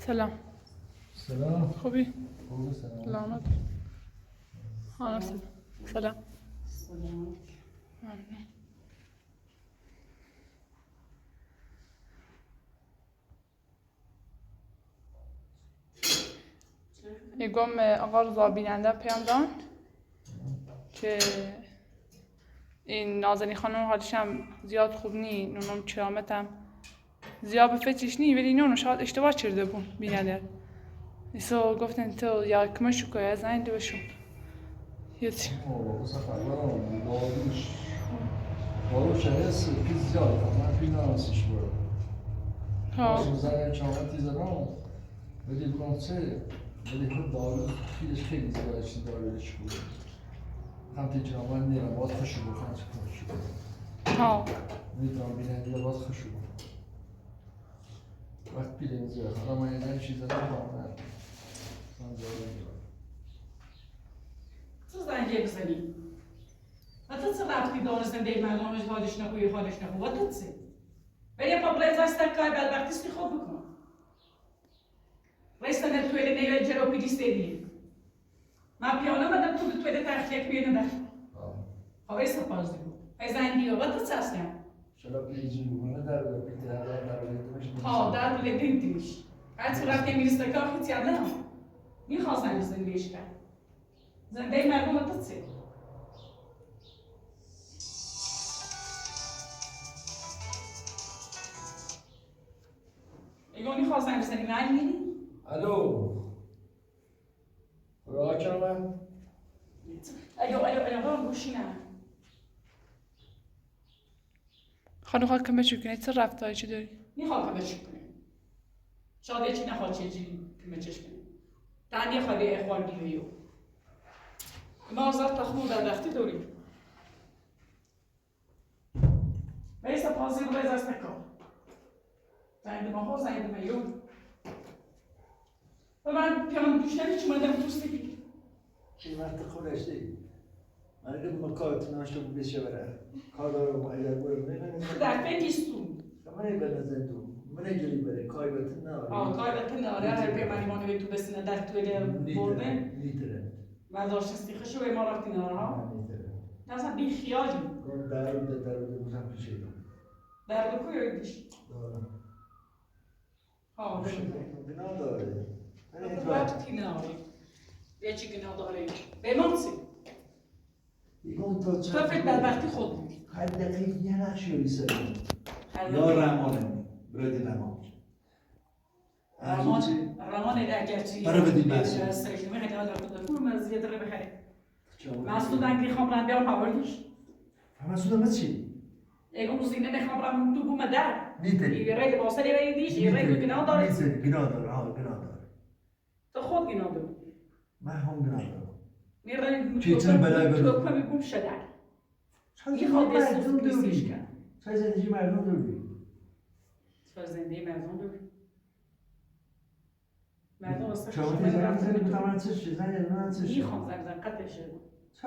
سلام. سلام. خوبی؟ خوبه سلام. سلامت. سلام. سلام. میگم آقا رضا بیننده پیام داد که این نازنین خانم حالش هم زیاد خوب نی، نونم چرامتم زیاد به فکرش نی، ولی نونو شاید اشتباه کرده بون بیننده. ایسا گفتن تو یا کمشو که از این دوشون هیچ. Bu sefer doğruş هست که زیاد من فینانسیش بود. میزنه چهارتی زدم ولی کنسه ولی خود دارو پیلش خیلی زیاد چیز داروش بود. هم تیجران من نیرم باز خوشی بود خانش خوشی بود. میتونم بیننده باز خوشی بود. وقت پیلیم زیاد حالا من یه چیز دارم من تو زنجه بزنی و تو چه رفتی دانستن دیگه مردمش حالش نخوی و تو چه؟ ولی پا بلایز هستن که بدبختیستی خوب بکن رایستن توی نیای جلو پیلیس دیدی من پیانو بدم تو توی تخلیه که بیانو دخل خب ایسا پازی بود ای زنگی و تو چه هستن؟ شلا پیجی بگونه در پیتی در ولیدمش در ولیدمش هرچی رفتی میرسته که آخی تیاد نه میخواستن زندگیش کرد زندگی مردم تو چه؟ ایگونی خواستن بزنی من میری؟ الو راه کنم الو گوشی نه خانو خواهد کمشو کنی چه رفتاری چی داری؟ میخوام کمچش کنی شاید چی نخواد چه جی کمچش کنی تانی خواهی اخوان بیویو ما آزاد تخمو در دختی داریم بیسا پازی رو بیز است نکن زنده ما ها زنده میو و من پیان دوشتنی چی مادم دوستی بگی این وقت خودش دی من اگه مکات ناشو بشه بره کار دارم و اگر برم در فکرستون من این بر نزد تو من اینجوری بره کاری بتن نه کار بتن آره هر پیمانی مانه تو بسینه در توی برده نیتره و داشتستی خشو به ما رفتی نارها نه اصلا بی خیالی در بودم پیشه در دو کوی دیش داره بنا داره وقتی نداری یه چی که نداری به مانسی ایگون تو فکر بدبختی خود بود هر دقیق یه نقشی رو بیسه یا رمانه برادی رمان اگرچی برای بدی بحثی سرشنمه خیلی آدم بود کنم از یه دره بخره مسعود انگلی خامران بیام حوالیش مسعود هم چی؟ اگه موزینه نخامران تو بوم در نیته یه باستری رای دیش یه رای گناه داره نیته گناه داره ها گناه داره تو خود گناه داره من هم گناه دارم میرن چیزی بلای برو تو کمی بوم شده چه مردم دوری چه زندگی مردم دوری چه زندگی مردم دوری مردم واسه شما تیزانی زنی بودم چه چیز زنی چه چیز میخوام زن قطعش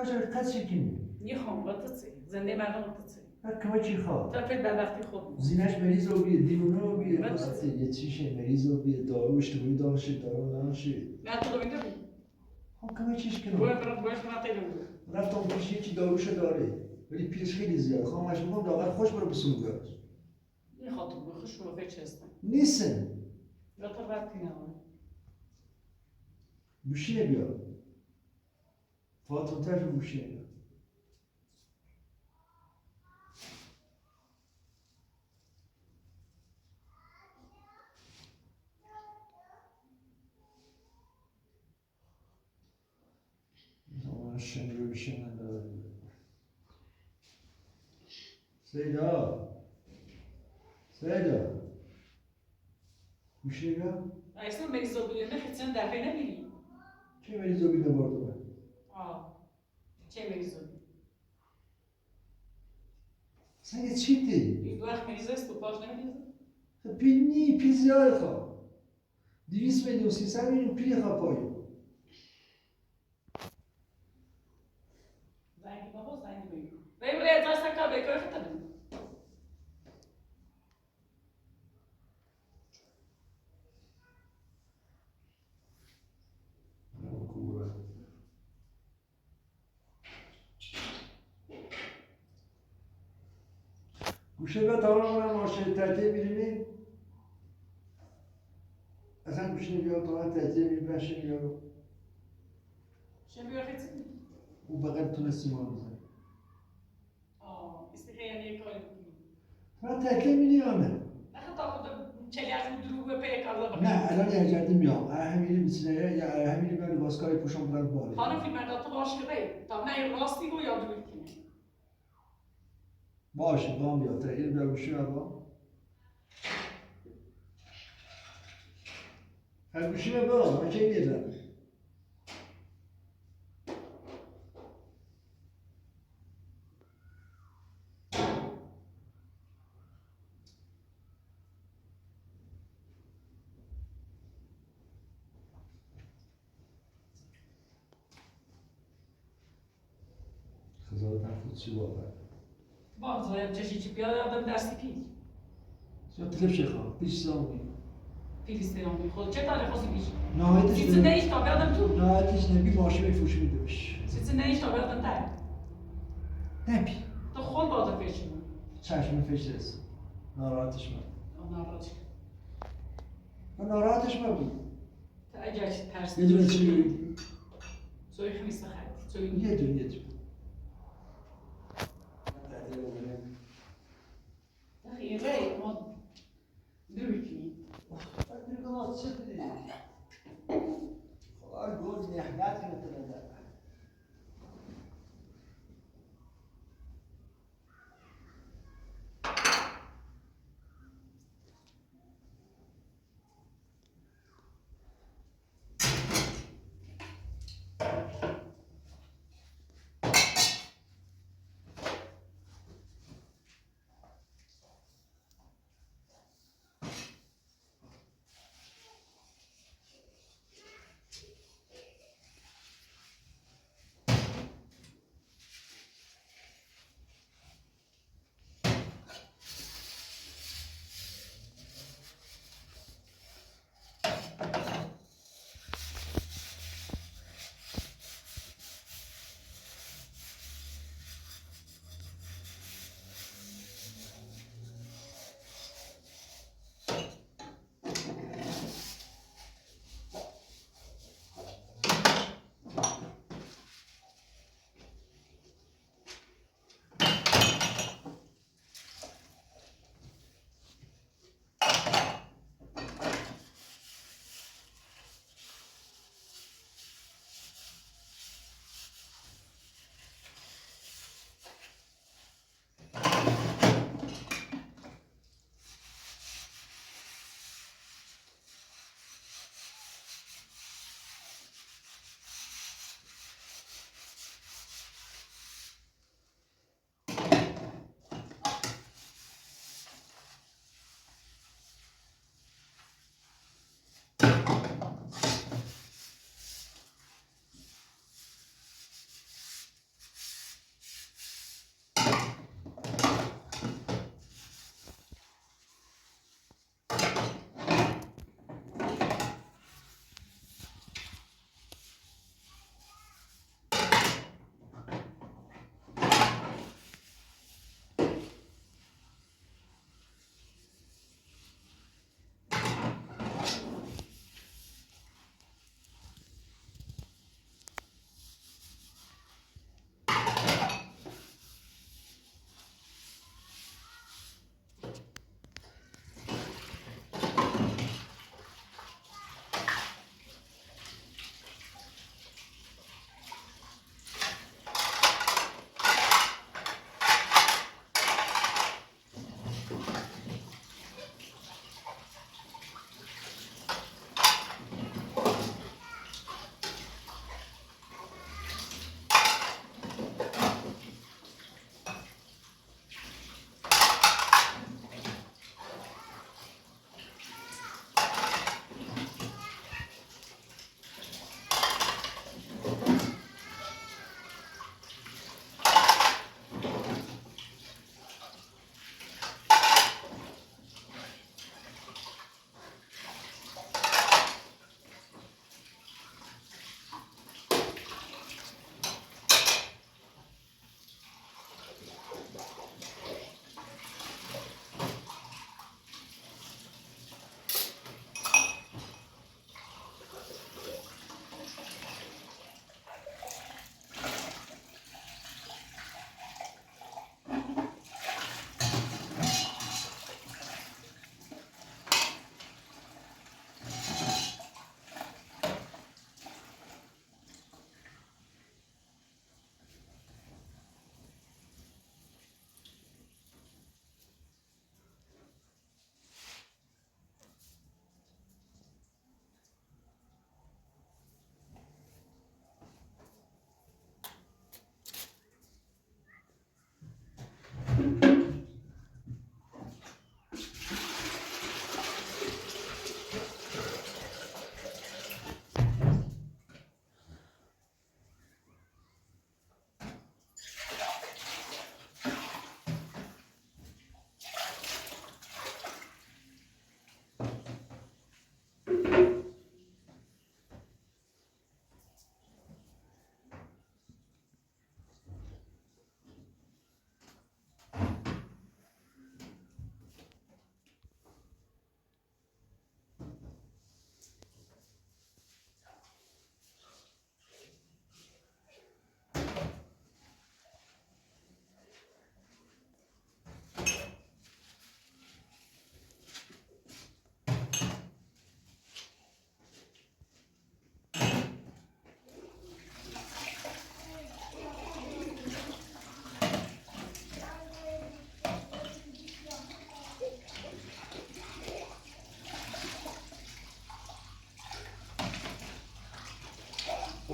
چه قطعی کنی میخوام قطعی زنده مردم قطعی هر کما چی خواه طرفت بدبختی خود زینش مریض رو بیه دیونه رو بیه قطعی یه چیشه مریض رو بیه دارو اشتباهی داشت دارو ناشید نه تو دویده بی خب کما چیش کنم باید خواهد رفتم پیش یکی داروشو داره ولی پیش خیلی زیاد خواهمش میگم داغر خوش برو بسون داشت یه خاطر بخوش رو فکر هستن نیستن یا تو ربطی نداره بوشینه بیا فاطمه تر بوشینه بیا شنگه بوشینه داره سیدا بوشینه بیا اصلا مریض رو بیرونه خیلی دفعه نمیری چه مریض رو بیده بارده من چه مریض رو بیرونه سنگه چی دی؟ این دو وقت مریض است تو پاش نمیریزه پی پی زیاد خواه 200 میلیون 300 میلیون پی خواه پایی زنگی بابا زنگی بگیر بگیر اجازه کار بکر خیلی گوشه به تمام ماشین ترتیب می‌بینی؟ اصلا گوشه بیاد تو ترتیب می‌بینی بیاد. شنو بخیت؟ او بغل تونستی ما بزنی. استخیل یعنی کاری. من ترتیب می‌نیامه. تا خود چلی از اون دروغ به پیک الله بخیر. نه الان یه جردی میام. همینی می‌سینه یا همینی من لباسکاری پوشم برم بالا. خانم فیلم تو باش که تا نه راستی گو یا دروغ کنی. باشه بام بیاد. تا این بیا گوشی رو هر گوشی رو برام. من چه می‌دونم. خزانه تفوت چی واقعا؟ باز رایم چشی چی پیاده آدم دستی پیش. شو تلف شيخه پیش سامی. فیلیستیانی خود چه تاریخ خاصی پیش؟ نهایتش سیزن نیش تا بیادم تو. نهایتش نبی ماشین میفروش میده بش. سیزن نیش تا بیادم تر. نبی. تو خود باید پیشی. چشم فشرس. ناراحتش من. ناراحت. من ناراحتش من بود. تا اگر ترس. یه دونه چی؟ سوی خمیسته خرید. سوی یه دونه. خیره ما درویکی. من دیگه چه دیدی؟ خدا گل نهنت کنه.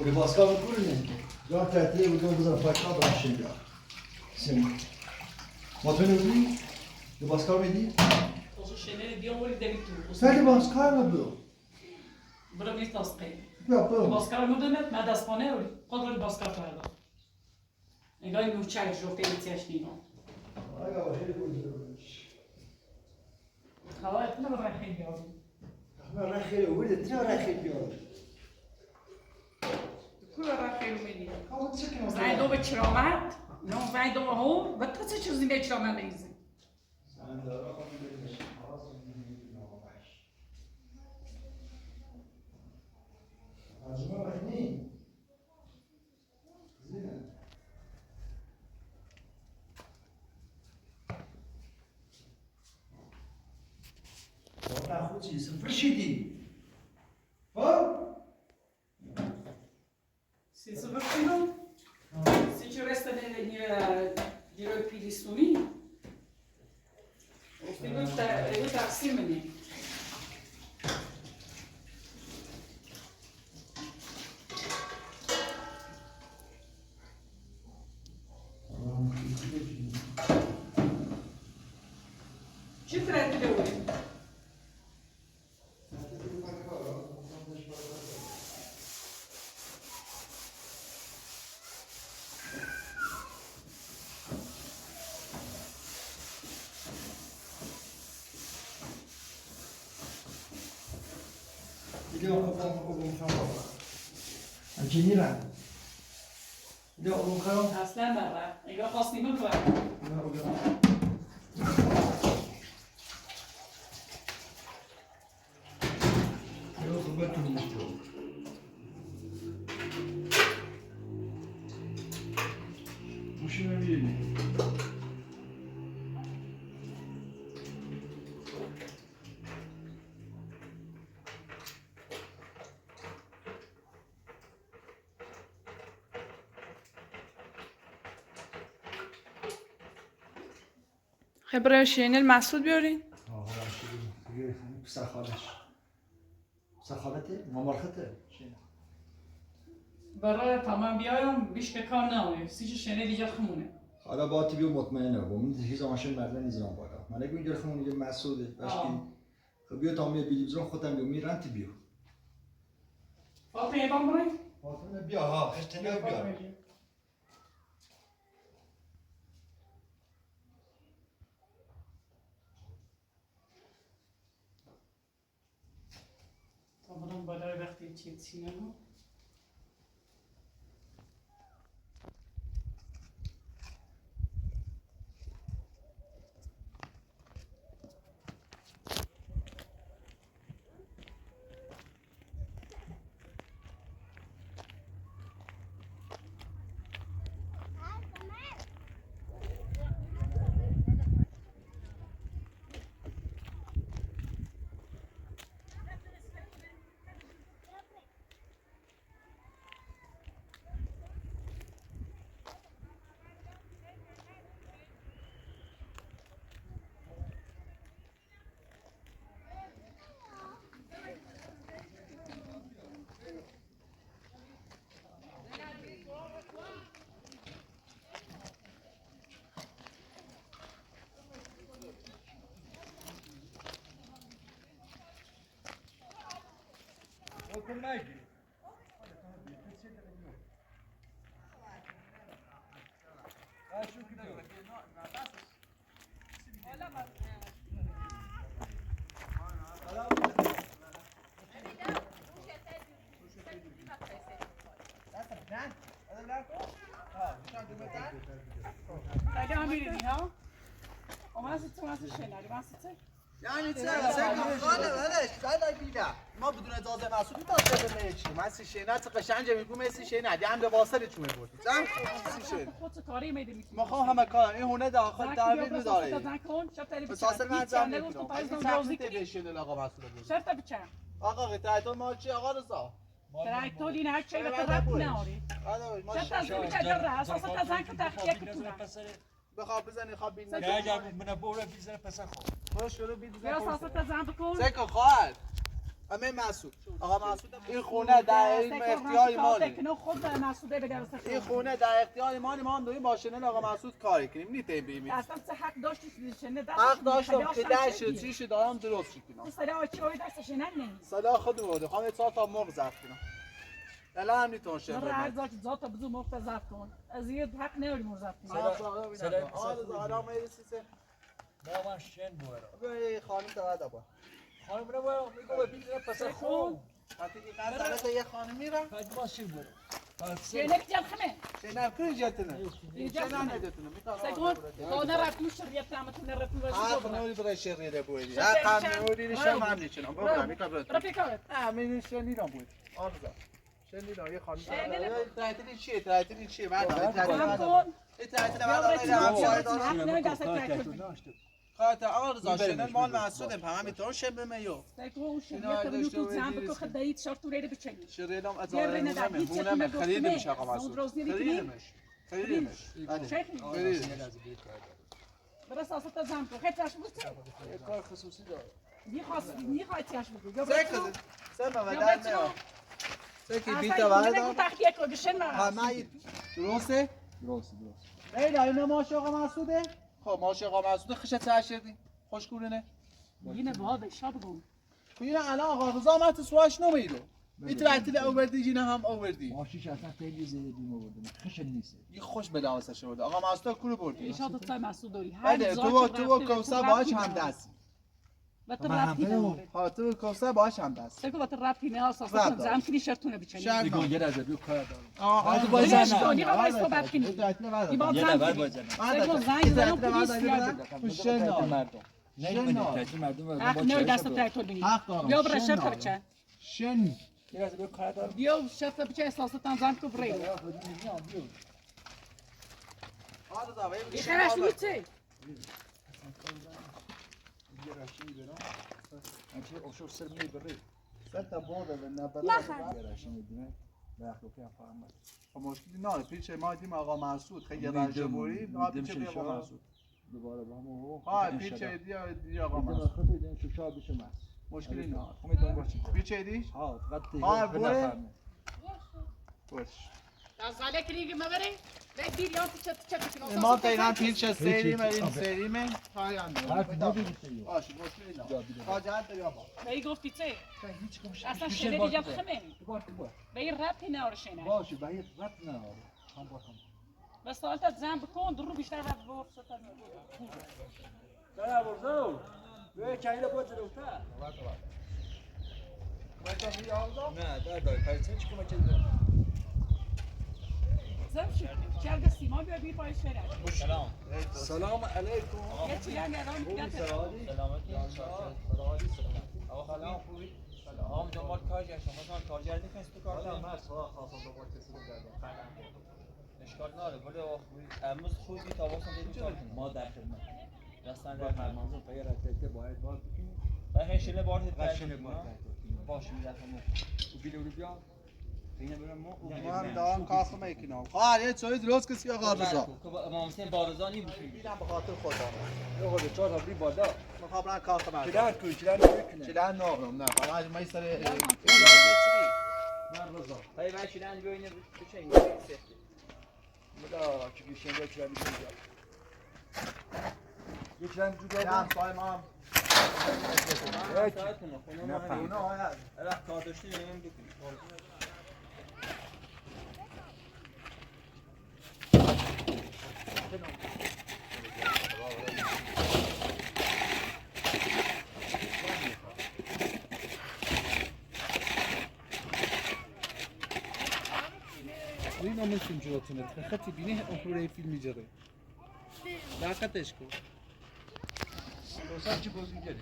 لباسکار میکنه جا تحتیه بودم بزن پاکا برشین بیا سیم ما تو نبودی؟ لباسکار میدی؟ تو شنه بیا ولی دلی تو سر لباسکار نبودو برو میست دستقی بیا برو لباسکار مدمت من دستپانه ولی خود رو لباسکار فردا انگار این نوچه جفته ایتیش نیگم آیا خیلی بودش خواهد اتنا برای خیلی بیارم من خیلی بودی تینا خیلی بیارم کل برای خیلی میدی کامو چه کنم وای دو به چرامت نه وای دو هم و تو چه چیزی به چرامت نیزی سندارا خواهی بودش عجبا بخنی زینه واقعا خودی صفر شدی ها؟ سی صفر کنم سی چه رسته دیروی پیلیستونی دیروی تقسیم منی چی ترکی دوری؟ Idę obłąkałem. A gdzie nie rano? Idę obłąkałem. اصلا بابا اگه خواستی من تو Idę obłąkałem. Ja chyba tu nie śpią. Musimy mieli. خب برای شیرینی المسعود بیارین دیگه پسر خالش. پسر خالته؟ مامارخته؟ برای تمام بیایم بیش که کار نمونه سی چه شنه دیگه خمونه حالا با تی بیو مطمئنه با من هیچ ماشین مردن نیزم بالا من اگه اینجا خمون یه مسعوده باشی خب بیا تا می بیلیزون خودم بیو میرن تی بیو فاطمه ایبان برای؟ فاطمه بیا ها خشتنیا بیا تا برام برای وقتی چیت سینما اگه هم میریدی ها؟ اومد تو اومد شنری واسه یعنی چه؟ خاله ولش خاله بیدا ما بدون اجازه مسئولی داشته نمیشیم من سی شینات قشنگ میگم سی شینات دیگه هم به واسطه چونه بود زن سی شین خودت کاری میدی ما خواهم همه کار این هونه داخل تعمیر نداره اساس من زن نمیکنم بازی بشین آقا مسئول بود شرط بچم آقا قطعه ما چی آقا رضا ترکتور این هر چی به رفت ناری ما شرط از این چه جره اساس تا زن که تخلیه کنه بخواب بزنی خواب بین نه اگر من بوره بیزنه پسر خواب خوش شروع بید یا اساس تا زن بکن سکو خواهد همه مسعود آقا مسعود این خونه در اختیار ماله کنه خود مسعوده به درست این خونه در اختیار ما هم داریم با شنل آقا مسعود کار کنیم نیتیم بیمیم اصلا چه حق داشتی شنه دست حق داشتم که درش چیش دارم درست کنم صدا چوی دست شنه نمیز صدا خود بوده خواهم چهار تا مرغ ضبط کنم الان هم نیتون شد مرا هر ذات ذات بزو مفت ضبط کن از یه حق نمیدیم مرغ ضبط کنیم آدم میرسیسه ما من شن بورا به خانم دعوت با خانم رو بورا میگم بیزنس پس خون وقتی که قصد یه خانم میرم فاطمه شن بورا شنه جل خمه شنم که جاتونه شنم نداتونه سکون خانه رفتم شریعت نامتون رفتم حق نوری برای شریعه بودی حق نوری شم هم نیچنم بابا میکرد رفیقات من شنیدم بود آرزا شنیدم یه خانم تعطیلی چیه بعد خاطر آرزا شنل مال مسعودم هم میتون شب میو سکون شریعت رو تو زن بکو خدایت شرط رو بچنی شریعتم از اونم خریدمش آقا مسعود خریدمش برای ساست زن کو خیلی چشم بود کار خصوصی داره میخواد چشم بود سلام و در میاد سکی بیتا بعد تحقیق کن بشن همه درسته بیل اینا ماشه آقا مسعوده خب ماشه آقا مسعوده خشت سرشدی خوشگورنه یینه بابا شاب بگو خیلی الان آقا رضا مت سواش نمیدو میترتیل اوردی جینا هم اوردی ماشیش اصلا خیلی زیادی آوردم خشن نیست یه خوش به لحاظش بود آقا مسعود کورو بردی ان شاء الله تو مسعود داری بله تو کوسا باهاش هم دست و تو رفتی نه ها تو کوسا باهاش هم دست سکو و تو رفتی نه اساسا زن کنی شرطونه بچنی دیگه یه از بیو کار دارم آقا تو باید زن کنی آقا صحبت کنی تعطیل بعد این با زن سکو زنگ زدم پلیس یاد مردم نه مردم حق نه دست تعطیل بینی حق دارم بیا برای شرط بچه شن یه از بیو کار دارم بیا شرط بچه اساسا زن کو بری این خرش میچه انت اشور سر می بری ستا بوده به نبره یه راشی میدونه به اخلاقی هم فهمم خب مشکلی نداره پیش ما دیدیم آقا مسعود خیلی رنج بوری ما پیش آقا مسعود دوباره با هم ها پیش دی آقا مسعود خود دیدن شو شاب بشه من مشکلی نداره امیدوارم باشه پیش دی ها فقط ها بوره باش از حالا کلیگی مبره بگیر یا چه ما دقیقاً پیش سریمه این سریمه های حرف ندیدی باشه مشکلی نداره حاجت داری آقا بایی گفتی چه هیچ کمش اصلا شده دیجا خمه بایی ربطی نارشه نه باشه باید رد نه هم با هم بس سوالت زن بکن درو بیشتر رد بفرست داره برزو به کایلا بود روتا نه دار کایچه چی کمک کرد زمشی چرگ سیما بیا بی پایش بره سلام علیکم یه چیزی ندارم بیاد سلامتی آقا سلام خوبی آقا دنبال کار گشتم مثلا کارگر نیست تو کار من سوال خواستم دوباره کسی رو کردم اشکال نداره ولی آقا امروز خوبی تا واسه دیدیم کار کنیم ما در خدمت دستان با فرمانده غیر از که باید باز بکنیم و هشله بار قشنگ باز باش میذارم و بیلو بیا اینا برام ما هم دارم کاسه میکنم خواهر یه چایی درست کسی آقا رضا امام حسین بارزانی بود میرم به خاطر خودم آقا به چهار تا بالا میخوام برم کاسه من چیلان کوی چیلان میکنه چیلان ناغرم نه فقط من سر من رضا های من شیلان ببینه چه این بلا چی شنگه چیلان میکنه یه چیلان جدا نه سای ما هم نه اونا آید رفت کار داشتی نمیم بکنی اینا مثل جواتونه خطی بینه اون فیلم جره لاقتش کو دوستان چی بازی کردی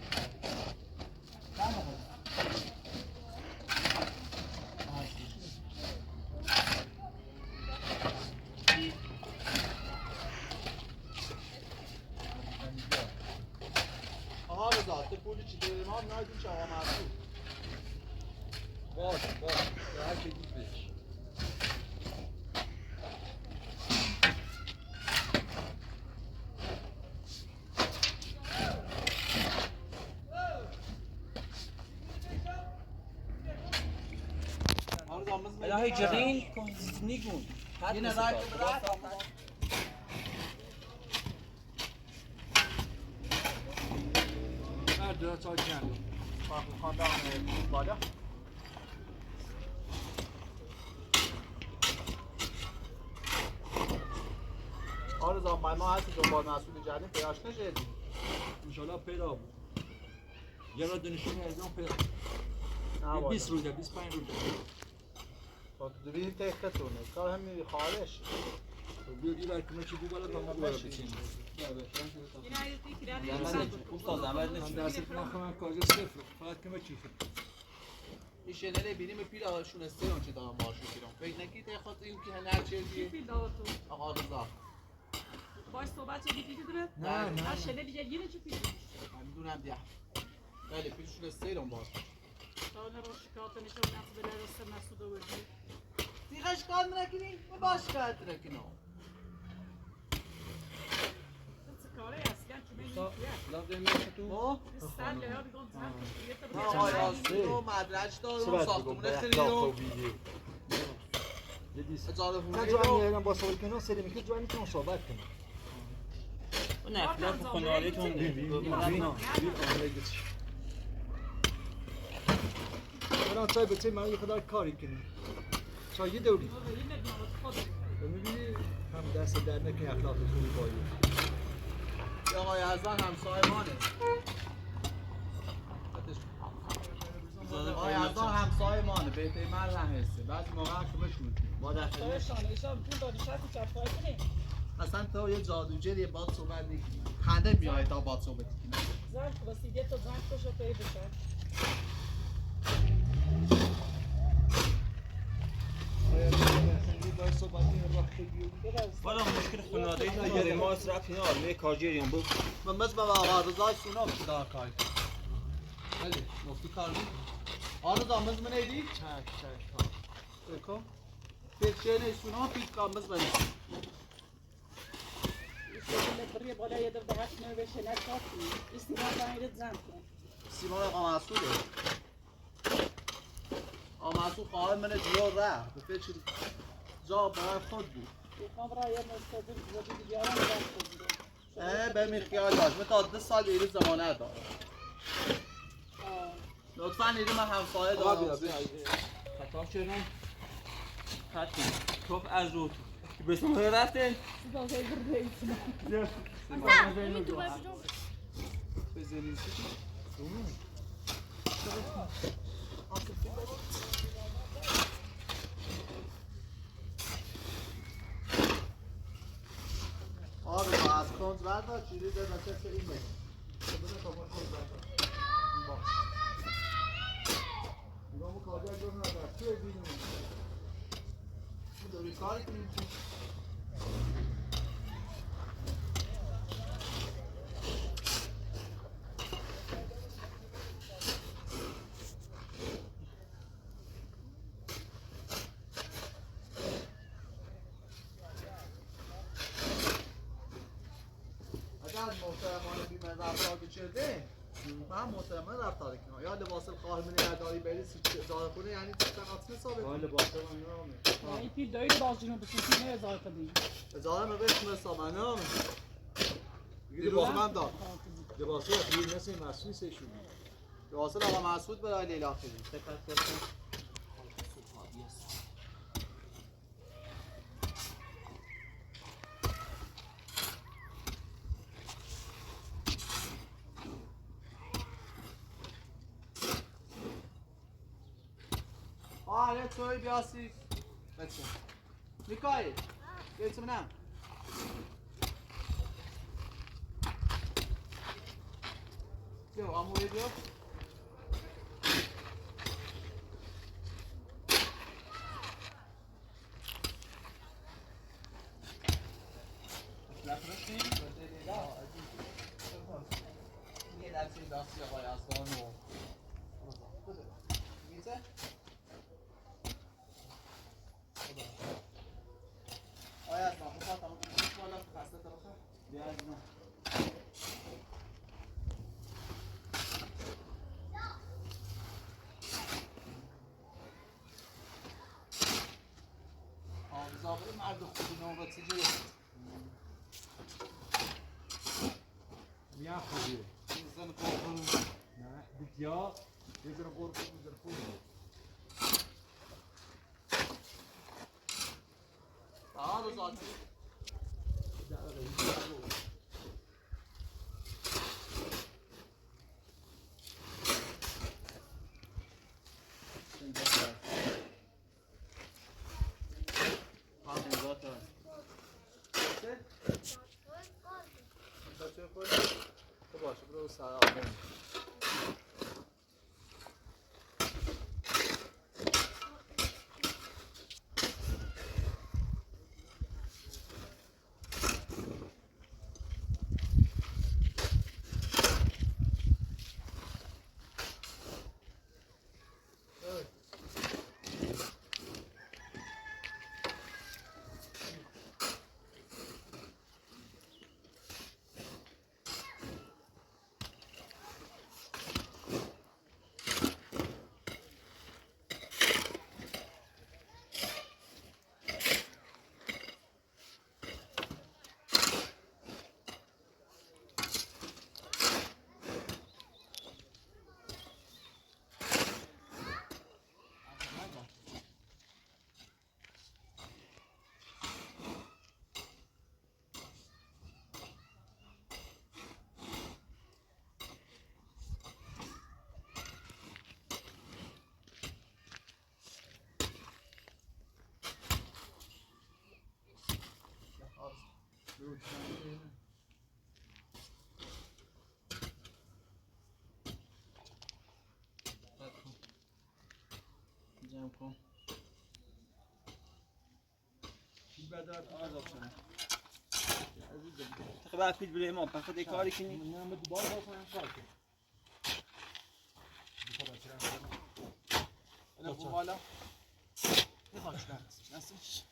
آقا رضا تو پولی چی داری ما نایدیم چه آقا مسعود باش هر کی دوست بش الهی جرین نیگون Yine rahat bırak. هر دو تا کن Bak bu kanda بالا. آرزو ما هستی دنبال مسئول جدید پیاش نشدی. انشالله پیدا بود یه را دانشون ارزان پیدا نه 20 روزه 25 روزه با تو ببینید تکتونه کار همین خالش. بیا دی برکمه چی بو بالا تا ما بالا بچین استاد عمل من نشد دست ما خواهم کاغذ صفر فقط کمه چی این شنل بینیم پیدا شون استیون چه دارم مارشو پیرم فکر نگید خود این که هنر چیزی فیل دار تو آقا رضا باش صحبت چه دیگه داره نه نه شله دیگه یه چه فیل من میدونم دیگه بله پیشون استیون باز تا نه رو شکایت نشون نفس بله رسم مسعود وردی دیگه شکایت نکنی و باش شکایت نکنی کاره اصلا چه میگی لازم میشه تو سال ها بیگم نه آقای آسود و مدرج دار و ساختمونه خیلی رو اجاره من هونه جوان رو میارم با صحبت کنم سری میکنم جوان میتونم صحبت کنم نه خلاف خانواده‌تون الان چای به چای من یه خدار کاری کنیم چای دوری میبینی هم دست در نکنی اخلاق خوبی بایی آقای ازان همسایه مانه آقای ازان همسایه مانه بهتر من هم هسته بعضی موقع هم کمش میکنیم ما در اصلا تو یه جادوگر یه باد صحبت نکنیم خنده میاد تا باد صحبت کنیم زن وسیله تو زن خوشو پیدا کرد والا مشکل خانواده‌تون داره ما اصرف اینا آلمه کارجریان بود من مثل به آقا رضای سونا بچه دار کار کنیم بله مفتی کار بود آرزا مثل من ایدی؟ چک بکن پیچه نیستونا پیچ کام مثل من بری بالا یه دفعه هشت بشه نکاتی استیمان باید زن کن سیمان آقا مسعوده آقا مسعود خواهد من جلو رفت به فکر جا برای خود بود میخوام را یه مستقیم زدی بیارم زن به می خیال داشت من تا 2 سال دیگه زمانه دارم لطفا نیرو من همسایه دارم خطا شدم خطی توف از رو تو به شما رفتن بزنید آره از کنز بردار چیزی در نسل این بگید نگاه کارگر جا ندار توی بینیم دوری کاری کنیم اگر محترمانه بیمه رفتار بچرده من محترمانه رفتار کنم یا لباس خواهر من نگهداری بری داره کنه یعنی تقاطی نصابه لباس من نامه این پی دایی بازجونو بسیسی نه ازار کنی ازاره من بشم نصابه نامه لباس من دار لباس اخیر مثل مسئول سشون لباس آقا مسعود برای لیلا خیلی دقت کنید آره توی بیاسی بچه میکایی بیتم نه بیا آموی بیا یه دستی دستی آقای اسبان و میزه آیا از ما بخواه تمام کنید بالا خسته تا بخواه بیا از ما آقا چجوری؟ میام خوبیه. میزن قرقون. نه بیا. یه ذره قرق میذاره خوبه. تعال زاتی. باشه برو سر آقا جمع کن بدار آزاد شدم خب پیل بله ما بخاطر یک کاری کنی من با دوباره کنم کار کنم. انا بو بالا نخواهش نستش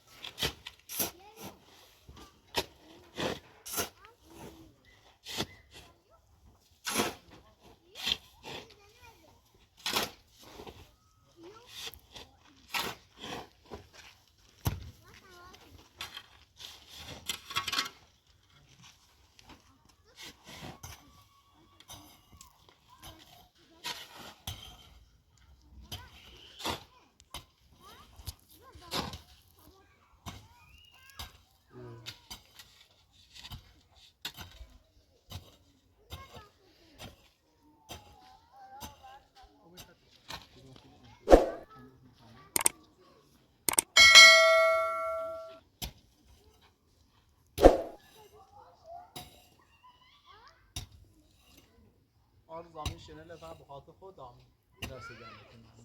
آن زمین شنل فقط به خاطر خودم دست دارم.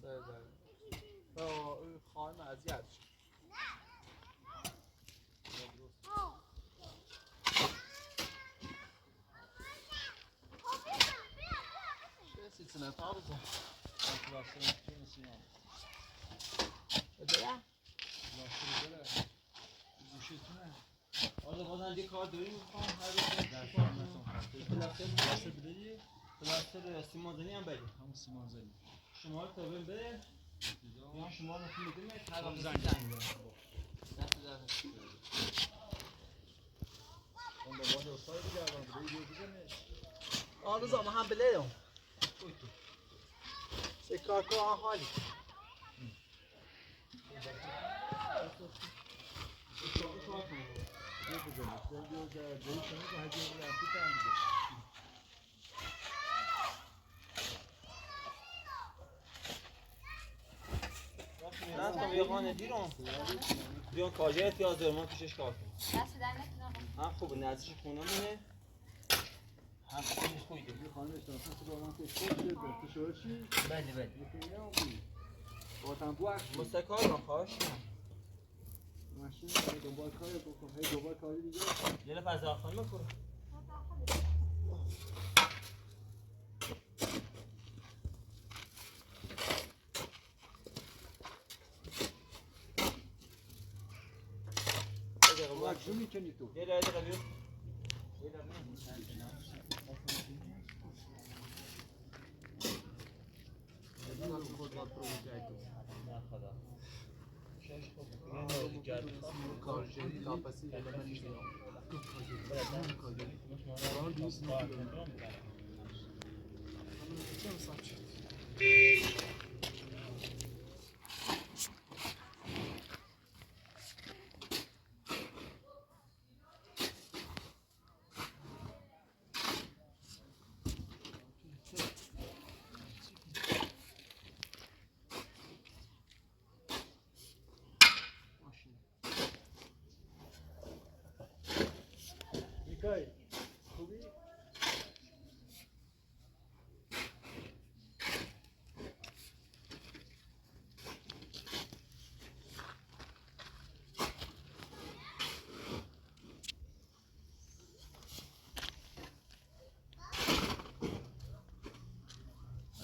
سر تا خواهیم اذیت شد چه سیتونه تا بزن Motivasyonu kendisine al. بده Motivasyonu گوشتونه. آزاد بازم دیگه کار داریم میخوام هر روز درس مثلا پلاستر بدی. پلاستر سیمانزنی هم بدیم همون سیمانزنی. شما رو تابل بده یا شما رو خیلی بدیم هر وقت زنگ زنگ دست اون با بعد استاد بگردم روی بزنش. آن زمان هم بلیدم چه کار کنم حالی نه تا یه خانه دیرم بیان کاجه احتیاج داره ما پیشش کار کنیم دست در نکنم. هم خوبه نزدیک خونه مونه هم پیشش خویده خانه اشتاقی تو با من که تو شورشی. بله بله با تنبو اخی. مستکار رو خواهش ماشین دنبال کاری بکن. هی دنبال کاری دیگه. یه نفر از خانه بکنه چون میکنی تو. یه دقیقه بیو خود را پروژه تو. نه خدا کارجری لاپسی eleman izliyorum. میکای خوبی؟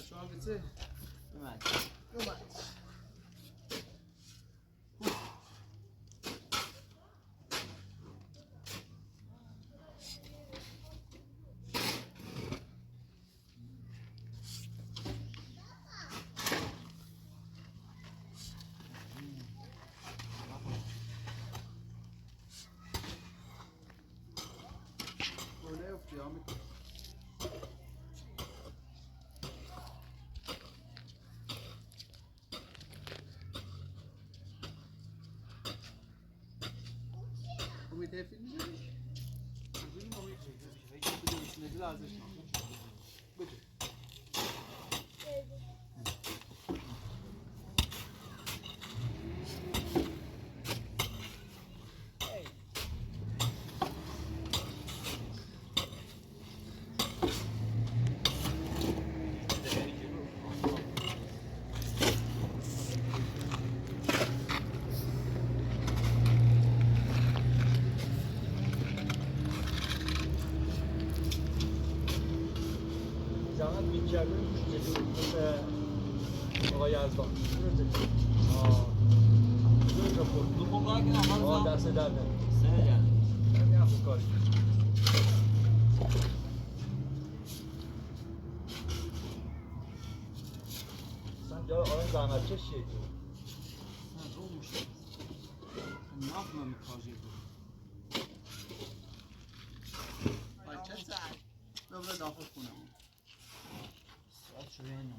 Şu an gitse. اومد. Böyle yapıyor Ahmet. امید فیلم می‌ذاری؟ فیلم امید چیه؟ بده بسم الله ارزش بده. زحمت میکردن آقای یزدان دو کار که آه نماز دست در نمیاد. سه جان. همین همون کاری اصلا جای آدم زحمت کشیه تو Ha, olmuş. Ne yapmam kajı bu? Ayçet. Böyle dafız kunam. ساعت شده اینو.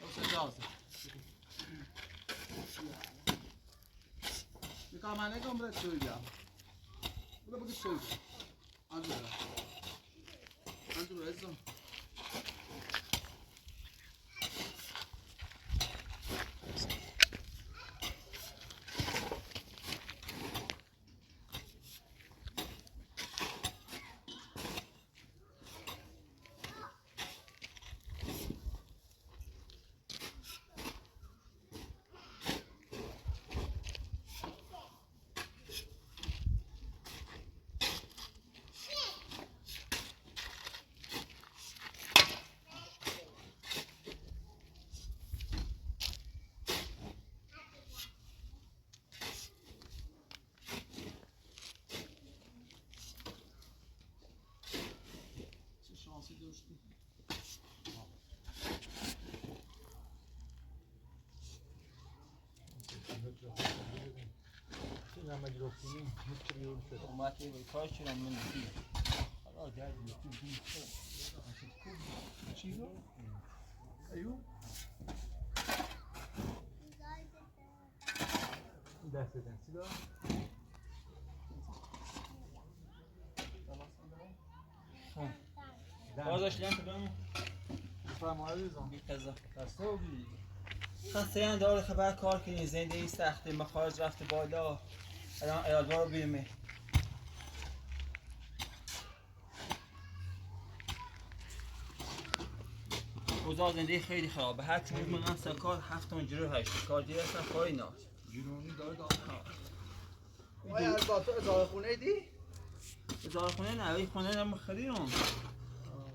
Yoksa cazı. Bir kamera kamera söyle. Bu da bugün söyle. Anladım. Anladım. Şansı düştü. لما گرفتیم هیچ بیرون شد اومد که کار شدم من دیگه. حالا گرد گرفتیم چی رو؟ ایو. دست بدن سیدا بازش دیدم کدوم؟ فرمایه ریزم بی قضا. دسته و بی خسته هم داره خبر کار کنی زندگی سخته مخارج رفته بالا الان ایالوار رو بیرمه اوضاع زندگی خیلی خرابه هر چون من اصلا کار 7 جرو 8 کار دیگه اصلا کاری نه جیرونی داره داره وای از تو اضافه خونه دی؟ اضافه خونه نه ولی خونه هم خریدم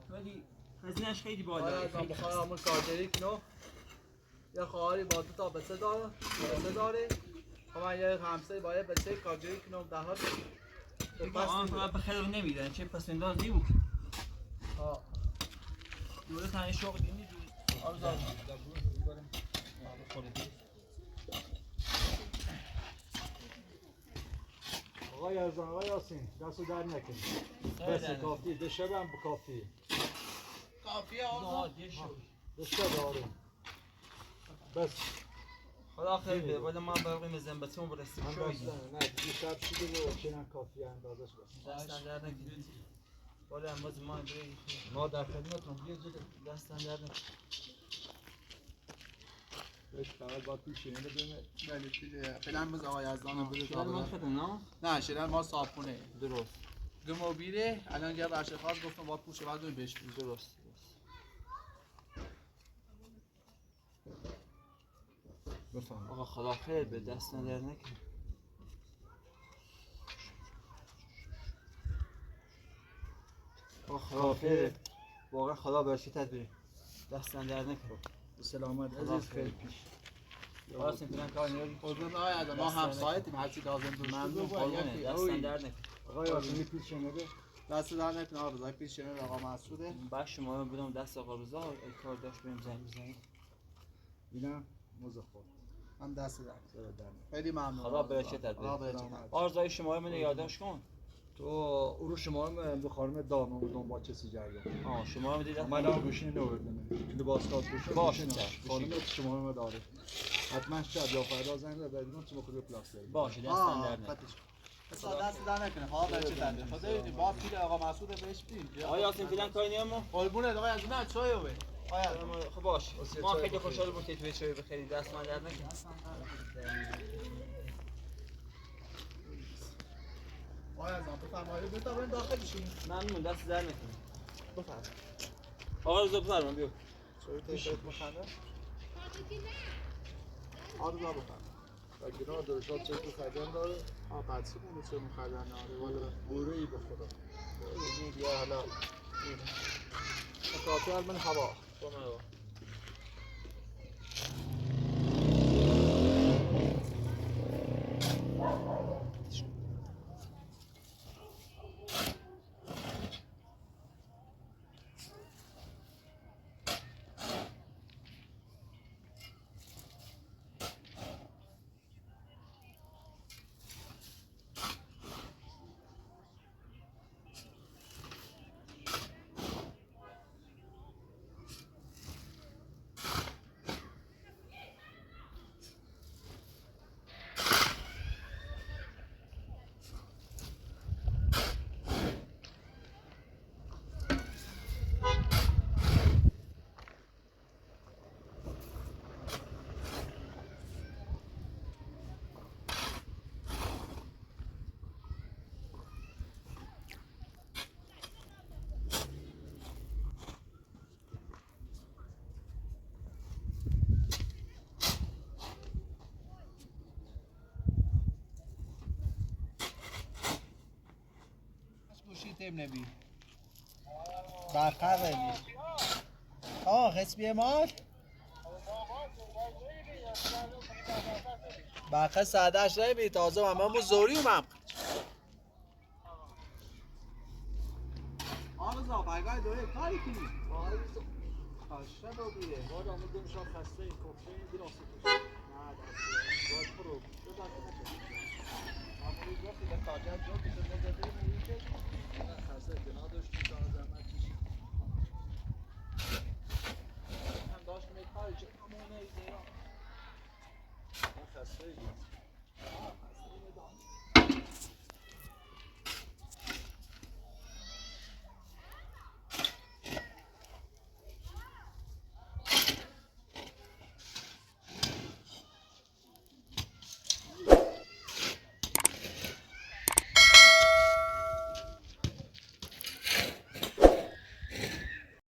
ولی هزینه‌اش خیلی وای بالا از بخوای همون کارگری کنو یه خواهری با دو تا بسه داره بسه داره من یه همسه باید بسه کارگری کنم ده ها آن فقط به خیر نمیدن چه پس اندازی بود دوره تنه شغل دیگه نیست آرزو آقا یزدان آقا یاسین دستو در نکن بس کافی دشبم کافی کافیه آقا عادی شد دشب داریم بس خدا خیر بده ولی من برقی مزن بچه‌مو برسیم من دستن نه دیگه شب شده و چنان کافی اندازش بس دستن در نکنید ولی امروز ما بری ما در خدمتتون یه جده دستن در نکنید بهش فقط باید پیش شیرین ببینه بله فعلا باز آقا یزدان بده شیرین ما خدم نه نه شیرین ما صابخونه درست گمو بیره الان جا برش خاص گفتم با پوشه بعد اون بهش بیره درست بفهم آقا خدا خیر به دستن در نکنید آقا خدا خیر واقعا خدا برکتت بده دستن در نکنید سلامت خدا عزیز خیر. خیر پیش آقا سنترن کار نیاری قربون آقا یزدان ما همسایتیم هرچی لازم دوست ممنون بگو قربونه دستن در نکنید آقا یاسین پیش شنیده دست در نکنه آقا بذار پیش شیرین آقا مسعوده باش شما بدم دست آقا رضا کار داشت بریم زنگ بزنیم اینم مزخرف من دست در سر در خیلی ممنون خدا برکتت بده. خدا برکتت آرزوی شما من یادداشت کن تو او رو شما هم دو خانم دام و دنبال چسی جریان شما رو دیدم من هم گوشی نوردم لباس کار پوشه باشه، گوشی چشم. خانم شما رو داره حتما شب یا فردا زنگ بزنید تو بخوری پلاس دارید باشه دستن در نکنید بسا دست در نکنه خدا برکتت بده خدا یه با پیر آقا مسعود بهش بیم آقا یاسین فیلم کاری نیامو قربونت آقا یزدان چای اوه خب باش ما خیلی خوشحال بودیم که تو چای بخیری دست من در نکن آقا یزدان بفرمایید بتا بریم داخلشون ممنون دست در نکن بفرم آقا رضا بفرما بیا چای تشریف مخنده آقا رضا بفرم و گناه درشات چه تو خدم داره آقا بچه مونده چه مخنده ناره والا بوره ای به خدا بیا حالا خاطر من هوا گوشی تیم نبی برقه بی خسبی مال برقه سادهش نبی تازه من زوری اومم آرزا برگاه دوی کاری کنی خسته با بیره باید آمدیم شا خسته این کفته این دیر آسیب نه دسته باید پرو شو دسته نکنی اما روز وقتی به کارجر جا که مزده میگه که خسته گناه داشتی تا زحمت کشی هم داشت میکاری چه همونه ایده من خسته